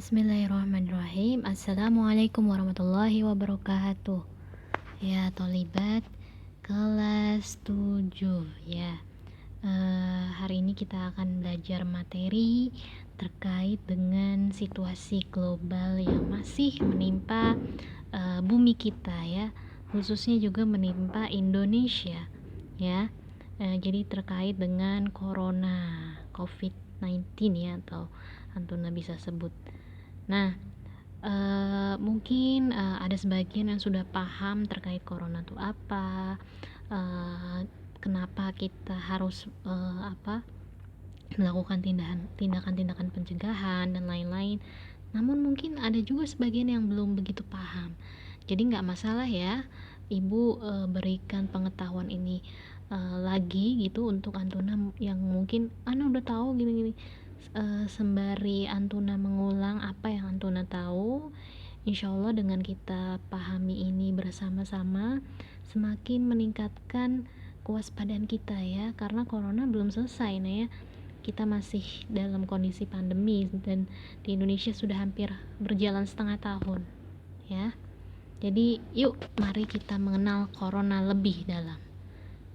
Bismillahirrahmanirrahim. Assalamualaikum warahmatullahi wabarakatuh. Ya, Tholibat kelas 7 ya. Hari ini kita akan belajar materi terkait dengan situasi global yang masih menimpa bumi kita ya, khususnya juga menimpa Indonesia ya. Jadi terkait dengan corona COVID-19 ya, atau Antuna bisa sebut. Nah, mungkin ada sebagian yang sudah paham terkait corona itu apa, kenapa kita harus melakukan tindakan-tindakan pencegahan dan lain-lain. Namun mungkin ada juga sebagian yang belum begitu paham. Jadi nggak masalah ya, Ibu berikan pengetahuan ini lagi gitu untuk Antuna yang mungkin udah tahu gini-gini. Sembari Antuna mengulang apa yang Antuna tahu, insya Allah dengan kita pahami ini bersama-sama semakin meningkatkan kewaspadaan kita ya, karena corona belum selesai ya, kita masih dalam kondisi pandemi dan di Indonesia sudah hampir berjalan setengah tahun ya. Jadi yuk mari kita mengenal corona lebih dalam,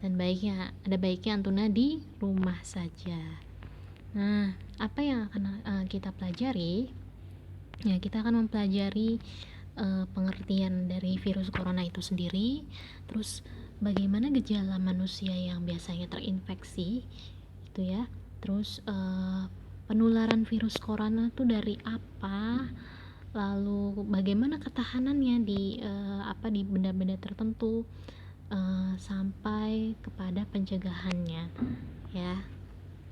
dan ada baiknya Antuna di rumah saja. Nah, apa yang akan kita pelajari? Ya, kita akan mempelajari pengertian dari virus corona itu sendiri, terus bagaimana gejala manusia yang biasanya terinfeksi, itu ya. Terus penularan virus corona itu dari apa? Lalu bagaimana ketahanannya di benda-benda tertentu sampai kepada pencegahannya, ya.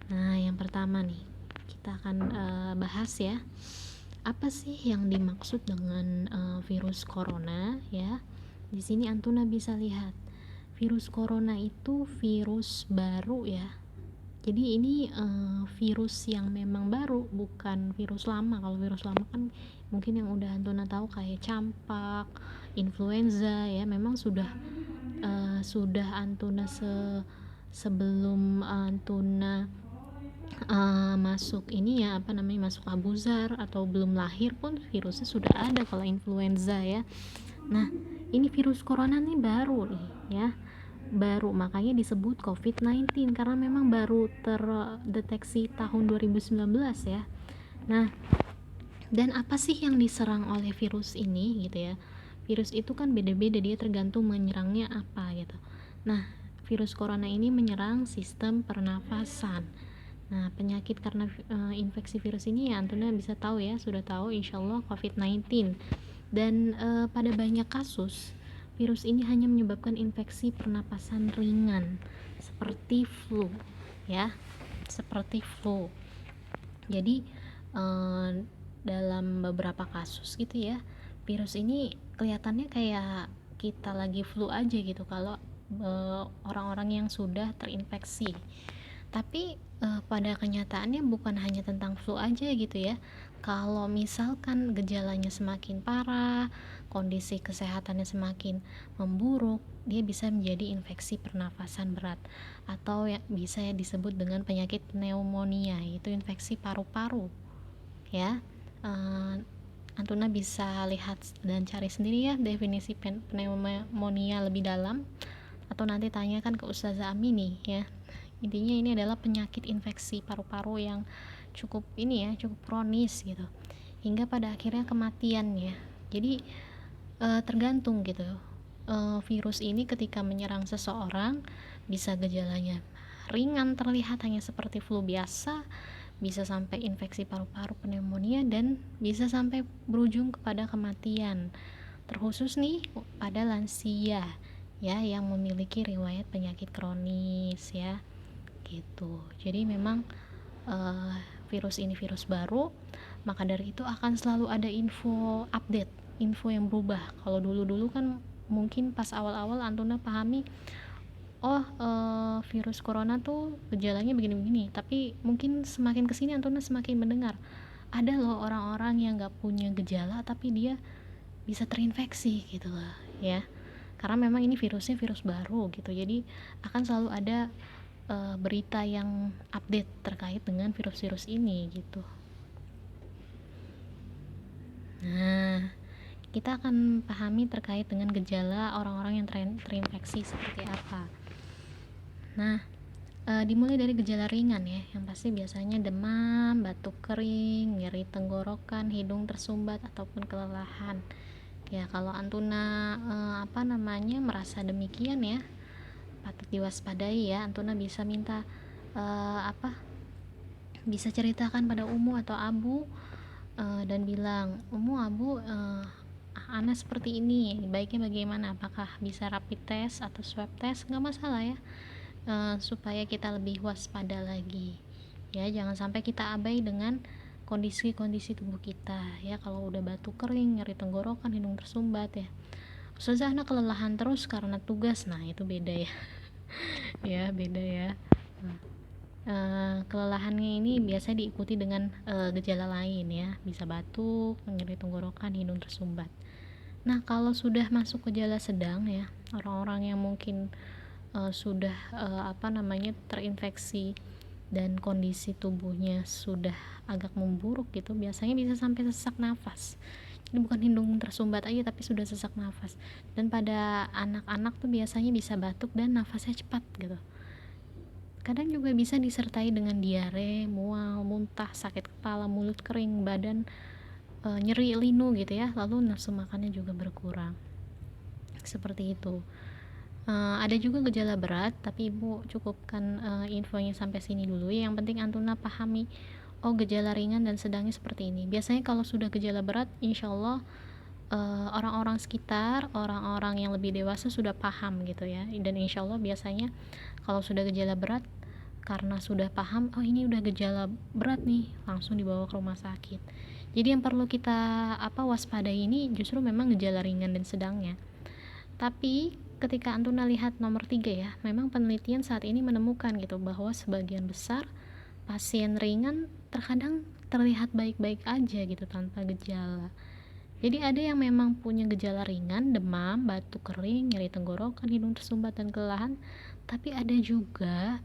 Nah, yang pertama nih, kita akan bahas ya, apa sih yang dimaksud dengan virus corona ya. Di sini Antuna bisa lihat, virus corona itu virus baru ya. Jadi ini virus yang memang baru, bukan virus lama. Kalau virus lama kan mungkin yang udah Antuna tahu kayak campak, influenza ya, memang sudah Antuna sebelum Antuna masuk masuk Abuzar atau belum lahir pun virusnya sudah ada kalau influenza ya. Nah, ini virus corona nih baru nih ya, baru, makanya disebut COVID-19 karena memang baru terdeteksi tahun 2019 ya. Nah, dan apa sih yang diserang oleh virus ini gitu ya. Virus itu kan beda-beda, dia tergantung menyerangnya apa gitu. Nah, virus corona ini menyerang sistem pernafasan. Nah, penyakit karena infeksi virus ini ya Antuna bisa tahu ya, sudah tahu insyaallah COVID-19. Dan pada banyak kasus virus ini hanya menyebabkan infeksi pernapasan ringan seperti flu ya, seperti flu. Jadi dalam beberapa kasus gitu ya, virus ini kelihatannya kayak kita lagi flu aja gitu kalau orang-orang yang sudah terinfeksi. Tapi pada kenyataannya bukan hanya tentang flu aja gitu ya. Kalau misalkan gejalanya semakin parah, kondisi kesehatannya semakin memburuk, dia bisa menjadi infeksi pernafasan berat atau yang bisa disebut dengan penyakit pneumonia, yaitu infeksi paru-paru ya. Antuna bisa lihat dan cari sendiri ya definisi pneumonia lebih dalam, atau nanti tanyakan ke Ustazah Amini ya. Intinya ini adalah penyakit infeksi paru-paru yang cukup kronis gitu, hingga pada akhirnya kematian ya. Jadi tergantung gitu, virus ini ketika menyerang seseorang bisa gejalanya ringan, terlihat hanya seperti flu biasa, bisa sampai infeksi paru-paru, pneumonia, dan bisa sampai berujung kepada kematian, terkhusus nih pada lansia ya yang memiliki riwayat penyakit kronis ya gitu. Jadi memang virus ini virus baru, maka dari itu akan selalu ada info update, info yang berubah. Kalau dulu-dulu kan mungkin pas awal-awal Antuna pahami, virus corona tuh gejalanya begini-begini, tapi mungkin semakin kesini Antuna semakin mendengar ada loh orang-orang yang gak punya gejala tapi dia bisa terinfeksi gitu lah ya, karena memang ini virusnya virus baru gitu. Jadi akan selalu ada berita yang update terkait dengan virus-virus ini gitu. Nah, kita akan pahami terkait dengan gejala orang-orang yang terinfeksi seperti apa. Nah, dimulai dari gejala ringan ya, yang pasti biasanya demam, batuk kering, nyeri tenggorokan, hidung tersumbat ataupun kelelahan. Ya, kalau Antuna merasa demikian ya, patut diwaspadai ya. Antuna bisa minta bisa ceritakan pada Umu atau Abu, dan bilang, Umu, Abu, Ana seperti ini, baiknya bagaimana, apakah bisa rapid test atau swab test, nggak masalah ya, supaya kita lebih waspada lagi ya. Jangan sampai kita abai dengan kondisi-kondisi tubuh kita ya. Kalau udah batuk kering, nyeri tenggorokan, hidung tersumbat ya, Ustazah Ana kelelahan terus karena tugas, nah itu beda ya. Ya beda ya. Kelelahannya ini biasa diikuti dengan gejala lain ya, bisa batuk, nyeri tenggorokan, hidung tersumbat. Nah, kalau sudah masuk gejala sedang ya, orang-orang yang mungkin sudah terinfeksi dan kondisi tubuhnya sudah agak memburuk gitu, biasanya bisa sampai sesak nafas. Jadi bukan hidung tersumbat aja, tapi sudah sesak nafas. Dan pada anak-anak tuh biasanya bisa batuk dan nafasnya cepat gitu. Kadang juga bisa disertai dengan diare, mual, muntah, sakit kepala, mulut kering, badan nyeri linu gitu ya, lalu nafsu makannya juga berkurang. Seperti itu. Ada juga gejala berat, tapi ibu cukupkan infonya sampai sini dulu ya. Yang penting Antuna pahami, oh gejala ringan dan sedangnya seperti ini. Biasanya kalau sudah gejala berat, insya Allah orang-orang sekitar, orang-orang yang lebih dewasa sudah paham gitu ya. Dan insya Allah biasanya kalau sudah gejala berat, karena sudah paham, oh ini udah gejala berat nih, langsung dibawa ke rumah sakit. Jadi yang perlu kita waspadai ini justru memang gejala ringan dan sedangnya. Tapi ketika Antuna lihat nomor 3 ya, memang penelitian saat ini menemukan gitu bahwa sebagian besar pasien ringan terkadang terlihat baik-baik aja gitu tanpa gejala. Jadi ada yang memang punya gejala ringan, demam, batuk kering, nyeri tenggorokan, hidung tersumbat dan kelelahan, tapi ada juga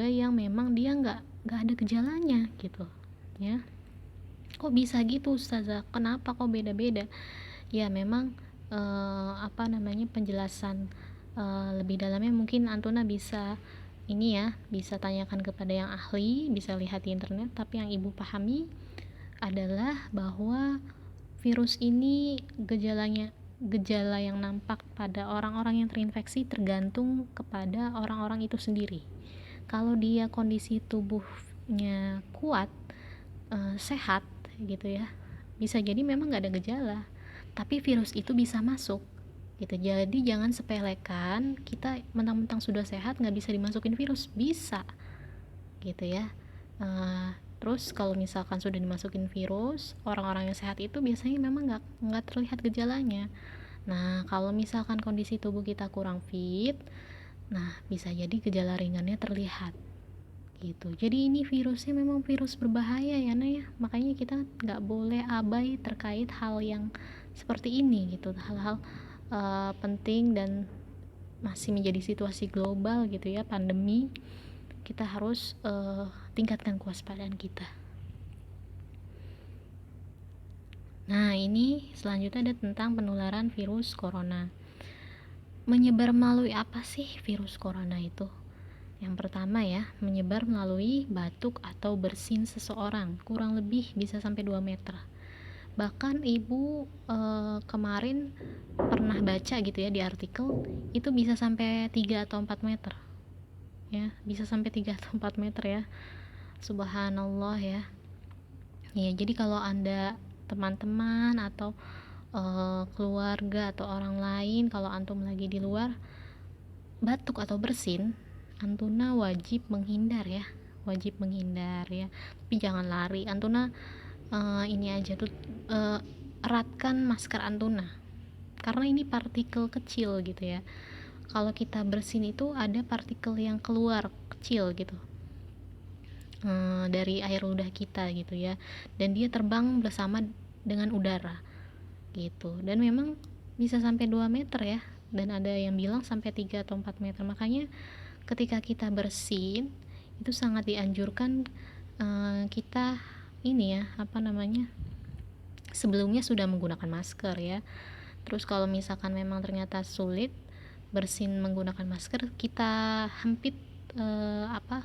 yang memang dia nggak ada gejalanya gitu ya. Kok bisa gitu Ustazah, kenapa kok beda-beda ya? Memang penjelasan lebih dalamnya mungkin Antuna bisa ini ya, bisa tanyakan kepada yang ahli, bisa lihat di internet. Tapi yang ibu pahami adalah bahwa virus ini gejala yang nampak pada orang-orang yang terinfeksi tergantung kepada orang-orang itu sendiri. Kalau dia kondisi tubuhnya kuat, sehat gitu ya, bisa jadi memang nggak ada gejala, tapi virus itu bisa masuk gitu. Jadi jangan sepelekan, kita mentang-mentang sudah sehat nggak bisa dimasukin virus, bisa gitu ya. Terus kalau misalkan sudah dimasukin virus, orang-orang yang sehat itu biasanya memang nggak terlihat gejalanya. Nah, kalau misalkan kondisi tubuh kita kurang fit, nah bisa jadi gejala ringannya terlihat gitu. Jadi ini virusnya memang virus berbahaya ya Nah ya, makanya kita nggak boleh abai terkait hal yang seperti ini gitu. Hal-hal penting dan masih menjadi situasi global gitu ya, pandemi, kita harus tingkatkan kewaspadaan kita. Nah, ini selanjutnya ada tentang penularan virus corona. Menyebar melalui apa sih virus corona itu? Yang pertama ya, menyebar melalui batuk atau bersin seseorang, kurang lebih bisa sampai 2 meter. Bahkan ibu kemarin pernah baca gitu ya di artikel, itu bisa sampai 3 atau 4 meter. Ya, bisa sampai 3 atau 4 meter ya. Subhanallah ya. Ya, jadi kalau Anda teman-teman atau keluarga atau orang lain, kalau antum lagi di luar batuk atau bersin, Antuna wajib menghindar ya, tapi jangan lari. Antuna ini aja tuh, eratkan masker Antuna, karena ini partikel kecil gitu ya. Kalau kita bersin itu ada partikel yang keluar kecil gitu dari air ludah kita gitu ya, dan dia terbang bersama dengan udara gitu, dan memang bisa sampai 2 meter ya, dan ada yang bilang sampai 3 atau 4 meter. Makanya ketika kita bersin itu sangat dianjurkan kita ini ya sebelumnya sudah menggunakan masker ya. Terus kalau misalkan memang ternyata sulit bersin menggunakan masker, kita hempit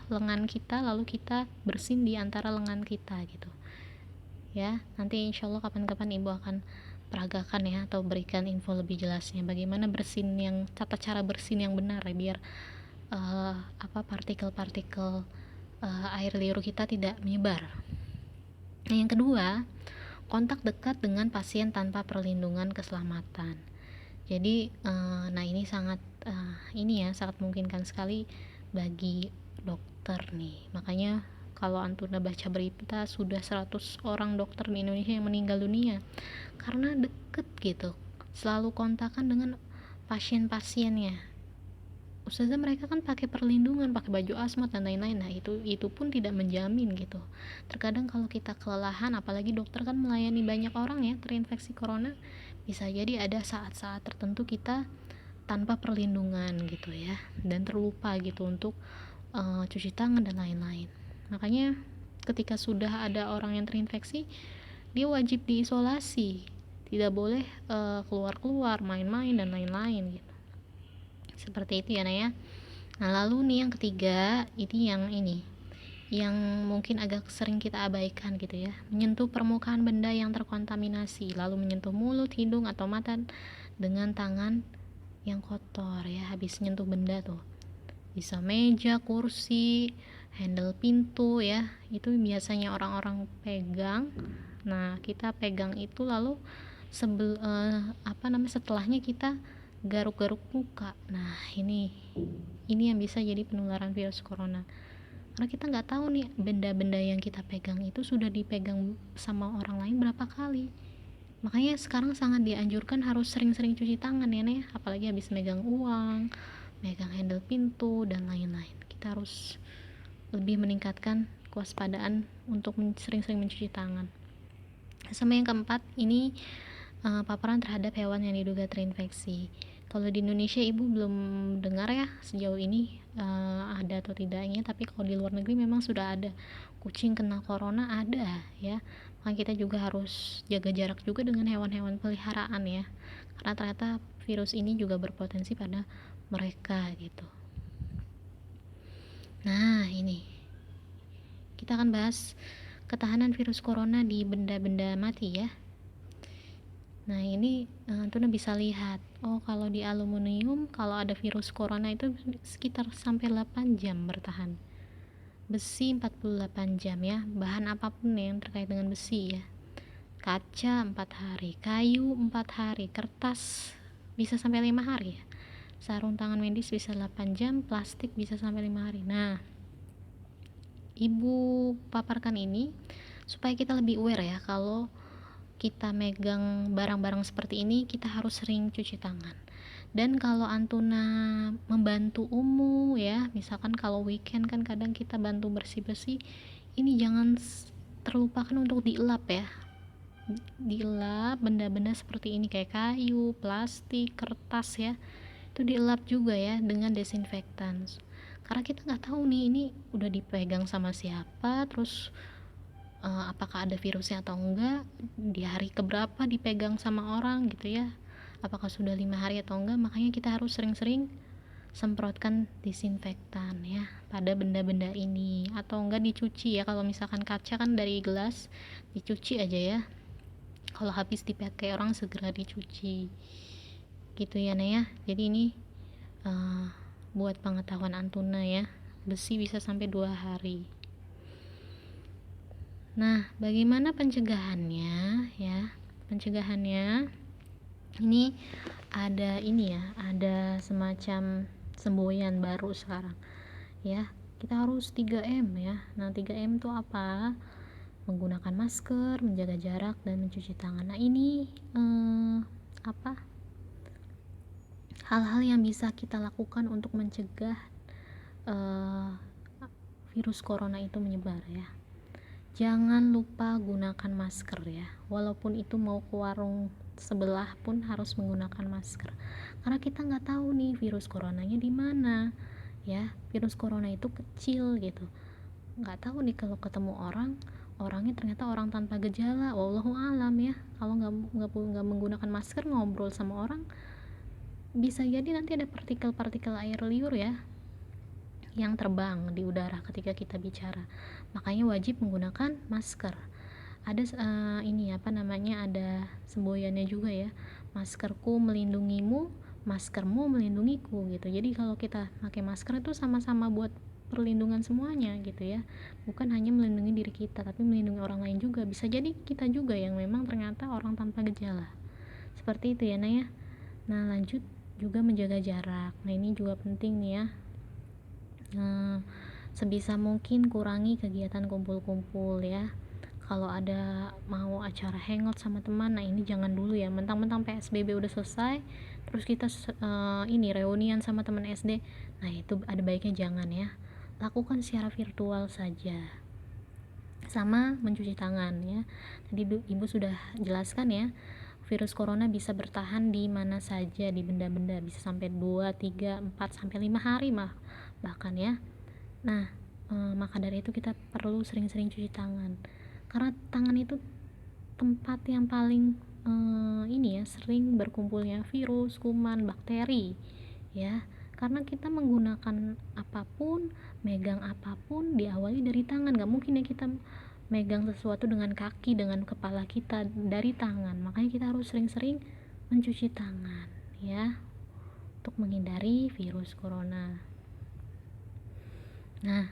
lengan kita, lalu kita bersin di antara lengan kita gitu ya. Nanti insya Allah kapan-kapan ibu akan peragakan ya, atau berikan info lebih jelasnya bagaimana bersin yang tata cara bersin yang benar ya, biar partikel-partikel air liur kita tidak menyebar. Nah, yang kedua, kontak dekat dengan pasien tanpa perlindungan keselamatan. Jadi nah ini sangat sangat memungkinkan sekali bagi dokter nih. Makanya kalau Antuna baca berita sudah 100 orang dokter di Indonesia yang meninggal dunia karena deket gitu, selalu kontakan dengan pasien-pasiennya. Ustazah, mereka kan pakai perlindungan, pakai baju asmat dan lain-lain. Nah itu pun tidak menjamin gitu. Terkadang kalau kita kelelahan, apalagi dokter kan melayani banyak orang ya terinfeksi corona, bisa jadi ada saat-saat tertentu kita tanpa perlindungan gitu ya, dan terlupa gitu untuk cuci tangan dan lain-lain. Makanya ketika sudah ada orang yang terinfeksi, dia wajib diisolasi, tidak boleh keluar-keluar, main-main dan lain-lain gitu. Seperti itu ya Naya ya. Nah lalu nih yang ketiga, ini yang mungkin agak sering kita abaikan gitu ya, menyentuh permukaan benda yang terkontaminasi, lalu menyentuh mulut, hidung atau mata dengan tangan yang kotor ya. Habis nyentuh benda tuh, bisa meja, kursi, handle pintu ya, itu biasanya orang-orang pegang. Nah kita pegang itu lalu setelahnya kita garuk-garuk muka. Nah ini yang bisa jadi penularan virus corona, karena kita nggak tahu nih benda-benda yang kita pegang itu sudah dipegang sama orang lain berapa kali. Makanya sekarang sangat dianjurkan harus sering-sering cuci tangan ya Nek, apalagi habis megang uang, megang handle pintu dan lain-lain. Kita harus lebih meningkatkan kewaspadaan untuk sering-sering mencuci tangan. Sama yang keempat, ini paparan terhadap hewan yang diduga terinfeksi. Kalau di Indonesia ibu belum dengar ya sejauh ini ada atau tidaknya, tapi kalau di luar negeri memang sudah ada kucing kena corona, ada ya. Maka kita juga harus jaga jarak juga dengan hewan-hewan peliharaan ya, karena ternyata virus ini juga berpotensi pada mereka gitu. Nah ini kita akan bahas ketahanan virus corona di benda-benda mati ya. Nah ini Tuna bisa lihat, kalau di aluminium kalau ada virus corona itu sekitar sampai 8 jam bertahan. Besi 48 jam ya, bahan apapun yang terkait dengan besi ya. Kaca 4 hari, kayu 4 hari, kertas bisa sampai 5 hari ya. Sarung tangan medis bisa 8 jam, plastik bisa sampai 5 hari. Nah ibu paparkan ini supaya kita lebih aware ya, kalau kita megang barang-barang seperti ini kita harus sering cuci tangan. Dan kalau Antuna membantu ya, misalkan kalau weekend kan kadang kita bantu bersih-bersih, ini jangan terlupakan untuk dielap ya, dielap benda-benda seperti ini kayak kayu, plastik, kertas ya, itu dielap juga ya dengan desinfektan, karena kita nggak tahu nih ini udah dipegang sama siapa, terus apakah ada virusnya atau enggak, di hari keberapa dipegang sama orang gitu ya, apakah sudah 5 hari atau enggak. Makanya kita harus sering-sering semprotkan disinfektan ya pada benda-benda ini, atau enggak dicuci ya. Kalau misalkan kaca kan dari gelas, dicuci aja ya, kalau habis dipakai orang segera dicuci gitu ya Naya. Jadi ini buat pengetahuan Antuna ya, besi bisa sampai 2 hari. Nah, bagaimana pencegahannya ya? Pencegahannya ini ada semacam semboyan baru sekarang. Ya, kita harus 3M ya. Nah, 3M itu apa? Menggunakan masker, menjaga jarak dan mencuci tangan. Nah, ini hal-hal yang bisa kita lakukan untuk mencegah virus corona itu menyebar ya. Jangan lupa gunakan masker ya, walaupun itu mau ke warung sebelah pun harus menggunakan masker, karena kita nggak tahu nih virus coronanya di mana ya. Virus corona itu kecil gitu, nggak tahu nih kalau ketemu orang orangnya ternyata orang tanpa gejala, wallahu alam ya. Kalau nggak menggunakan masker ngobrol sama orang, bisa jadi nanti ada partikel-partikel air liur ya yang terbang di udara ketika kita bicara. Makanya wajib menggunakan masker. Ada ini apa namanya, ada semboyannya juga ya, maskerku melindungimu, maskermu melindungiku gitu. Jadi kalau kita pakai masker itu sama-sama buat perlindungan semuanya gitu ya, bukan hanya melindungi diri kita tapi melindungi orang lain juga. Bisa jadi kita juga yang memang ternyata orang tanpa gejala, seperti itu ya Naya. Nah lanjut, juga menjaga jarak. Nah ini juga penting nih ya. Sebisa mungkin kurangi kegiatan kumpul-kumpul ya. Kalau ada mau acara hangout sama teman, nah ini jangan dulu ya, mentang-mentang PSBB udah selesai terus kita ini reunian sama teman SD, nah itu ada baiknya jangan ya, lakukan secara virtual saja. Sama mencuci tangan ya, tadi ibu sudah jelaskan ya, virus corona bisa bertahan di mana saja, di benda-benda, bisa sampai 2, 3, 4 sampai 5 hari bahkan ya. Nah maka dari itu kita perlu sering-sering cuci tangan, karena tangan itu tempat yang paling ini ya, sering berkumpulnya virus, kuman, bakteri ya. Karena kita menggunakan apapun, megang apapun diawali dari tangan. Gak mungkin ya kita megang sesuatu dengan kaki, dengan kepala kita, dari tangan. Makanya kita harus sering-sering mencuci tangan ya, untuk menghindari virus corona. Nah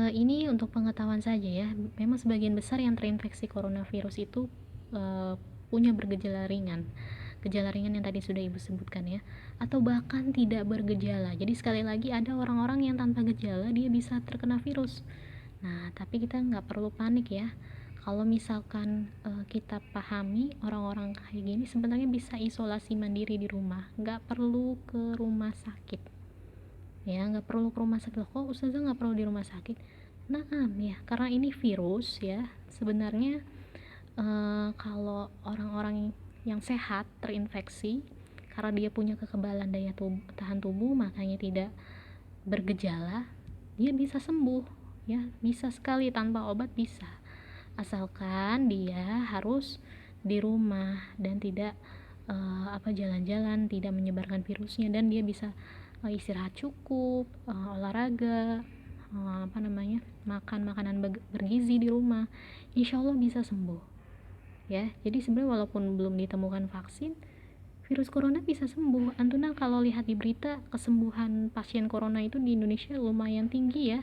ini untuk pengetahuan saja ya, memang sebagian besar yang terinfeksi coronavirus itu punya bergejala ringan, gejala ringan yang tadi sudah ibu sebutkan ya, atau bahkan tidak bergejala. Jadi sekali lagi, ada orang-orang yang tanpa gejala dia bisa terkena virus. Nah tapi kita nggak perlu panik ya. Kalau misalkan kita pahami orang-orang kayak gini sebenarnya bisa isolasi mandiri di rumah, nggak perlu ke rumah sakit ya, nggak perlu ke rumah sakit. Kok ustazah nggak perlu di rumah sakit? Nah ya, karena ini virus ya, sebenarnya kalau orang-orang yang sehat terinfeksi, karena dia punya kekebalan daya tahan tubuh, makanya tidak bergejala, dia bisa sembuh ya, bisa sekali tanpa obat, bisa, asalkan dia harus di rumah dan tidak jalan-jalan, tidak menyebarkan virusnya, dan dia bisa istirahat cukup, olahraga, makan makanan bergizi di rumah, insya Allah bisa sembuh ya. Jadi sebenarnya walaupun belum ditemukan vaksin, virus corona bisa sembuh. Antuna kalau lihat di berita, kesembuhan pasien corona itu di Indonesia lumayan tinggi ya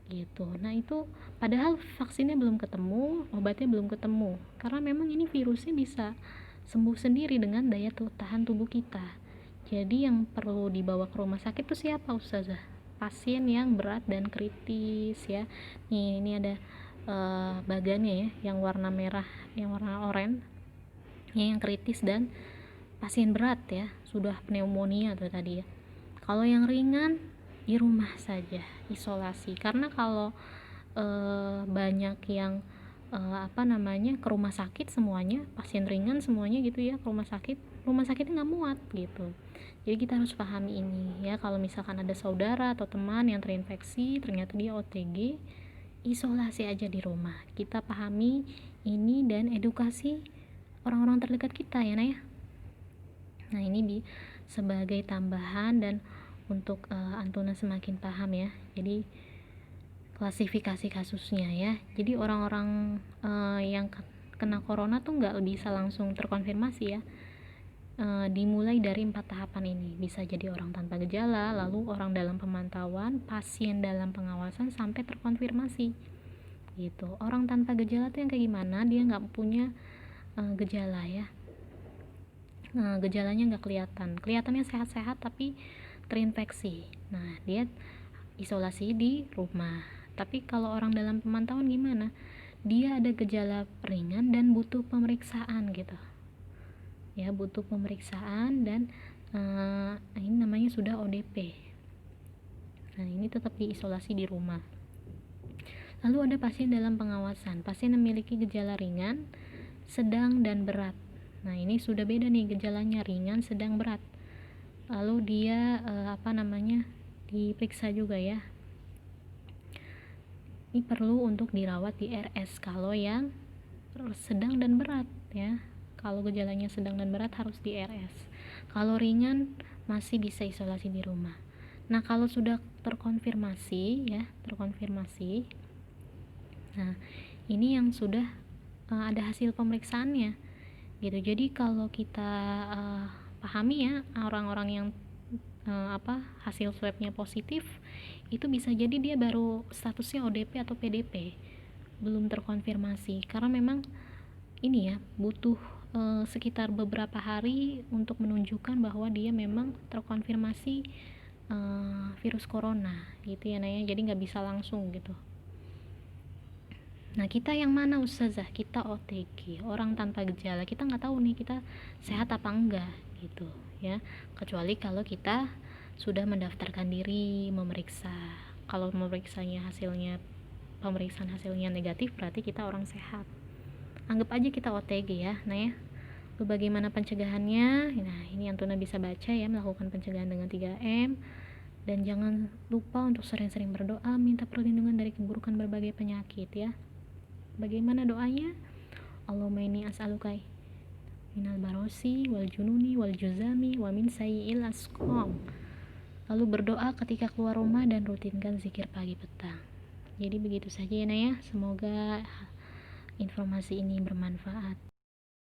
gitu. Nah itu padahal vaksinnya belum ketemu, obatnya belum ketemu, karena memang ini virusnya bisa sembuh sendiri dengan daya tahan tubuh kita. Jadi yang perlu dibawa ke rumah sakit itu siapa ustazah? Pasien yang berat dan kritis ya. Nih ini ada bagannya ya, yang warna merah, yang warna oranye ya, yang kritis dan pasien berat ya, sudah pneumonia tuh tadi ya. Kalau yang ringan di rumah saja isolasi, karena kalau banyak yang ke rumah sakit semuanya, pasien ringan semuanya gitu ya, ke rumah sakitnya nggak muat gitu. Jadi kita harus pahami ini ya, kalau misalkan ada saudara atau teman yang terinfeksi ternyata dia OTG, isolasi aja di rumah. Kita pahami ini dan edukasi orang-orang terdekat kita ya Naya. Nah ini sebagai tambahan dan untuk Antuna semakin paham ya. Jadi klasifikasi kasusnya ya. Jadi orang-orang yang kena corona tuh nggak bisa langsung terkonfirmasi ya. Dimulai dari 4 tahapan ini. Bisa jadi orang tanpa gejala, lalu orang dalam pemantauan, pasien dalam pengawasan, sampai terkonfirmasi gitu. Orang tanpa gejala tuh yang kayak gimana? Dia nggak punya gejala ya. Gejalanya nggak kelihatannya sehat-sehat tapi terinfeksi. Nah dia isolasi di rumah. Tapi kalau orang dalam pemantauan gimana? Dia ada gejala ringan dan butuh pemeriksaan gitu ya, butuh pemeriksaan dan ini namanya sudah ODP. Nah ini tetap diisolasi di rumah. Lalu ada pasien dalam pengawasan, pasien yang memiliki gejala ringan, sedang dan berat. Nah ini sudah beda nih, gejalanya ringan, sedang, berat. Lalu dia diperiksa juga ya. ini perlu untuk dirawat di RS kalau yang sedang dan berat ya. Kalau gejalanya sedang dan berat harus di RS. Kalau ringan masih bisa isolasi di rumah. Nah, kalau sudah terkonfirmasi ya, nah ini yang sudah ada hasil pemeriksaannya gitu. Jadi kalau kita pahami ya, orang-orang yang hasil swabnya positif itu bisa jadi dia baru statusnya ODP atau PDP, belum terkonfirmasi, karena memang ini ya butuh sekitar beberapa hari untuk menunjukkan bahwa dia memang terkonfirmasi virus corona gitu ya Naya, jadi nggak bisa langsung gitu. Nah, kita yang mana Ustazah? Kita OTG, orang tanpa gejala. Kita nggak tahu nih kita sehat apa enggak gitu ya. Kecuali kalau kita sudah mendaftarkan diri memeriksa. Kalau pemeriksaan hasilnya negatif, berarti kita orang sehat. Anggap aja kita OTG ya. Nah ya, bagaimana pencegahannya? Nah, ini yang Tuna bisa baca ya, melakukan pencegahan dengan 3M. Dan jangan lupa untuk sering-sering berdoa, minta perlindungan dari keburukan berbagai penyakit ya. Bagaimana doanya? Allahumma inni as'aluka minal barosi wal jununi wal juzami wa min sayyi'il asqam. Lalu berdoa ketika keluar rumah dan rutinkan zikir pagi petang. Jadi begitu saja ya Naya, semoga informasi ini bermanfaat.